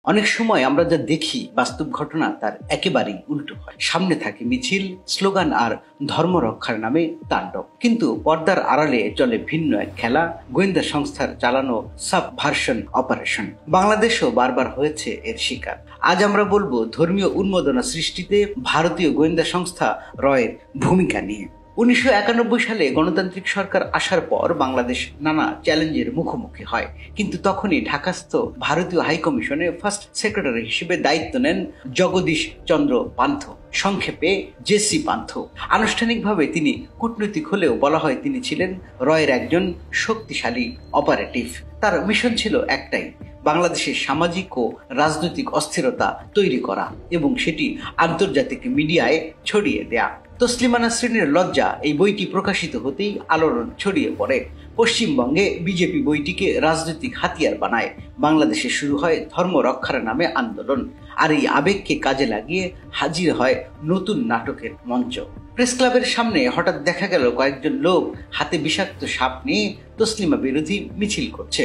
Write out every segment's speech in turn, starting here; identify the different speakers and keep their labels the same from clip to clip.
Speaker 1: অনেক সময় আমরা যা দেখি বাস্তব ঘটনা তার একেবারেই উল্টো হয়। সামনে থাকে মিছিল, স্লোগান আর ধর্ম রক্ষার নামে তাণ্ডব, কিন্তু পর্দার আড়ালে চলে ভিন্ন এক খেলা, গোয়েন্দা সংস্থার চালানো সাবভার্সন অপারেশন। বাংলাদেশও বারবার হয়েছে এর শিকার। আজ আমরা বলবো ধর্মীয় উন্মাদনা সৃষ্টিতে ভারতীয় গোয়েন্দা সংস্থা রয়ের ভূমিকা নিয়ে। 1991 সালে গণতান্ত্রিক সরকার আসার পর বাংলাদেশ নানা চ্যালেঞ্জের মুখোমুখি হয়, কিন্তু তখনই ঢাকাস্থ ভারতীয় হাইকমিশনে ফার্স্ট সেক্রেটারি হিসেবে দায়িত্ব নেন জগদীশ চন্দ্র পান্থ, সংক্ষেপে জেসি পান্থ। আনুষ্ঠানিকভাবে তিনি কূটনৈতিক হলেও বলা হয় তিনি ছিলেন রয়ের একজন শক্তিশালী অপারেটিভ। তার মিশন ছিল একটাই, বাংলাদেশের সামাজিক ও রাজনৈতিক অস্থিরতা তৈরি করা এবং সেটি আন্তর্জাতিক মিডিয়ায় ছড়িয়ে দেয়া। তসলিমা নাসরিনের লজ্জা এই বইটি প্রকাশিত হতেই আলোড়ন ছড়িয়ে পড়ে। পশ্চিমবঙ্গে বিজেপি বইটিকে রাজনৈতিক হাতিয়ার বানায়। বাংলাদেশে শুরু হয় ধর্ম রক্ষার নামে আন্দোলন, আর এই আবেগকে কাজে লাগিয়ে হাজির হয় নতুন নাটকের মঞ্চ। প্রেস ক্লাবের সামনে হঠাৎ দেখা গেল কয়েকজন লোক হাতে বিষাক্ত সাপ নিয়ে তসলিমা বিরোধী মিছিল করছে।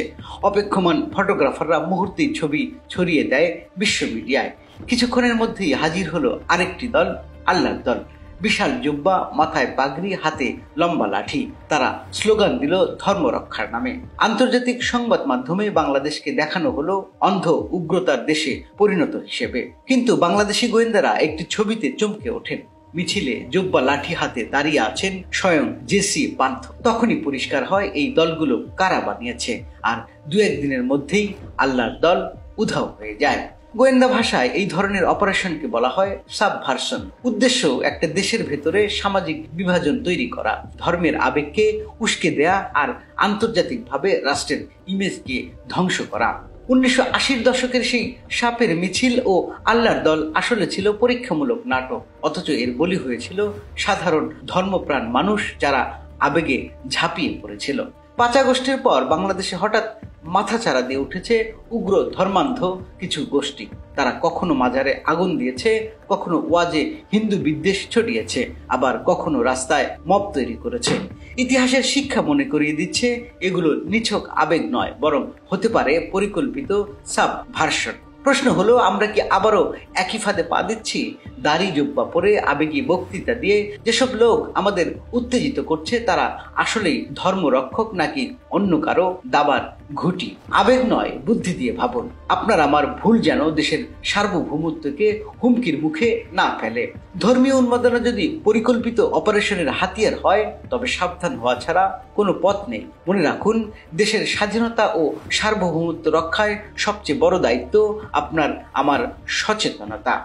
Speaker 1: অপেক্ষমান ফটোগ্রাফাররা মুহূর্তেই ছবি ছড়িয়ে দেয় বিশ্ব মিডিয়ায়। কিছুক্ষণের মধ্যেই হাজির হলো আরেকটি দল, আল্লাহর দল। বিশাল জুব্বা, মাথায় পাগড়ি, হাতে লম্বা লাঠি। তারা স্লোগান দিল ধর্ম রক্ষার নামে। আন্তর্জাতিক সংবাদ মাধ্যমে বাংলাদেশকে দেখানো হলো অন্ধ উগ্রতার দেশে পরিণত হিসেবে, কিন্তু বাংলাদেশি গোয়েন্দারা একটি ছবিতে চমকে ওঠেন। মিছিলে জুব্বা লাঠি হাতে দাঁড়িয়ে আছেন স্বয়ং জেসি পান্থ। তখনই পরিষ্কার হয় এই দলগুলো কারা বানিয়েছে, আর দু একদিনের মধ্যেই আল্লাহর দল উধাও হয়ে যায়। গোয়েন্দা ভাষায় এই ধরনের অপারেশনকে বলা হয় সাবভার্সন। উদ্দেশ্য একটা দেশের ভেতরে সামাজিক বিভাজন তৈরি করা, ধর্মের আবেগকে উস্কে দেয়া আর আন্তর্জাতিকভাবে রাষ্ট্রের ইমেজকে ধ্বংস করা। 1980-র দশকের সেই সাপের মিছিল ও আল্লাহর দল আসলে ছিল পরীক্ষামূলক নাটক, অথচ এর বলি হয়েছিল সাধারণ ধর্মপ্রাণ মানুষ যারা আবেগে ঝাঁপিয়ে পড়েছিল। 5 আগস্টের পর বাংলাদেশে হঠাৎ মাথাচাড়া দিয়ে উঠেছে উগ্র ধর্মান্ধ কিছু গোষ্ঠী। তারা কখনো মাজারে আগুন দিয়েছে, কখনো ওয়াজে হিন্দু বিদ্বেষ ছড়িয়েছে, আবার কখনো রাস্তায় মব তৈরি করেছে। ইতিহাসের শিক্ষা মনে করিয়ে দিচ্ছে এগুলো নিছক আবেগ নয়, বরং হতে পারে পরিকল্পিত সাবভার্সন। প্রশ্ন হলো, আমরা কি আবারও একই ফাঁদে পা দিচ্ছি? দাড়ি জুব্বা পরে আবেগী বক্তৃতা দিয়ে যেসব লোক আমাদের উত্তেজিত করছে তারা আসলেই ধর্ম রক্ষক নাকি অন্য কারো দাবার ঘুঁটি? আবেগ নয়, বুদ্ধি দিয়ে ভাবুন। আপনার আমার ভুল যেন দেশের সার্বভৌমত্বকে হুমকির মুখে না ফেলে। ধর্মীয় উন্মাদনা যদি পরিকল্পিত অপারেশনের হাতিয়ার হয়, তবে সাবধান হওয়া ছাড়া কোনো পথ নেই। মনে রাখুন, দেশের স্বাধীনতা ও সার্বভৌমত্ব রক্ষায় সবচেয়ে বড় দায়িত্ব আপনার আমার সচেতনতা।